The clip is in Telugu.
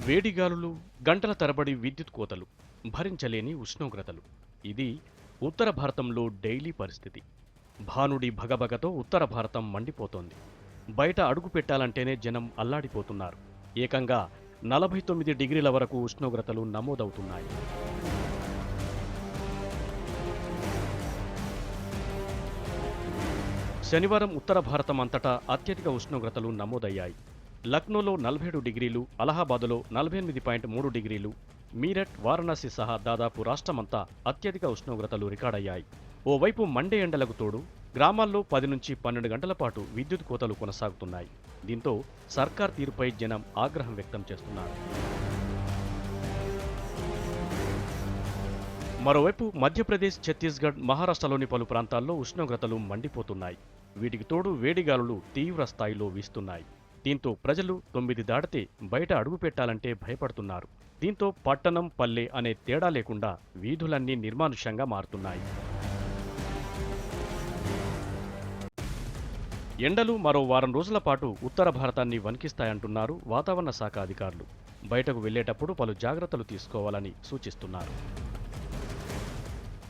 వేడిగాలులు, గంటల తరబడి విద్యుత్ కోతలు, భరించలేని ఉష్ణోగ్రతలు. ఇది ఉత్తర భారతంలో డైలీ పరిస్థితి. భానుడి భగభగతో ఉత్తర భారతం మండిపోతోంది. బయట అడుగు పెట్టాలంటేనే జనం అల్లాడిపోతున్నారు. ఏకంగా 49 డిగ్రీల వరకు ఉష్ణోగ్రతలు నమోదవుతున్నాయి. శనివారం ఉత్తర భారతం అంతటా అత్యధిక ఉష్ణోగ్రతలు నమోదయ్యాయి. లక్నోలో 47 డిగ్రీలు, అలహాబాదులో 48.3 డిగ్రీలు, మీరట్, వారణాసి సహా దాదాపు రాష్ట్రమంతా అత్యధిక ఉష్ణోగ్రతలు రికార్డయ్యాయి. ఓవైపు మండే ఎండలకు తోడు గ్రామాల్లో 10 నుంచి 12 గంటల పాటు విద్యుత్ కోతలు కొనసాగుతున్నాయి. దీంతో సర్కార్ తీరుపై జనం ఆగ్రహం వ్యక్తం చేస్తున్నారు. మరోవైపు మధ్యప్రదేశ్, ఛత్తీస్గఢ్, మహారాష్ట్రలోని పలు ప్రాంతాల్లో ఉష్ణోగ్రతలు మండిపోతున్నాయి. వీటికి తోడు వేడిగాలులు తీవ్ర స్థాయిలో వీస్తున్నాయి. దీంతో ప్రజలు 9 దాటితే బయట అడుగు పెట్టాలంటే భయపడుతున్నారు. దీంతో పట్టణం, పల్లె అనే తేడా లేకుండా వీధులన్నీ నిర్మానుష్యంగా మారుతున్నాయి. ఎండలు మరో వారం రోజుల పాటు ఉత్తర భారతాన్ని వణికిస్తాయంటున్నారు వాతావరణ శాఖ అధికారులు. బయటకు వెళ్లేటప్పుడు పలు జాగ్రత్తలు తీసుకోవాలని సూచిస్తున్నారు.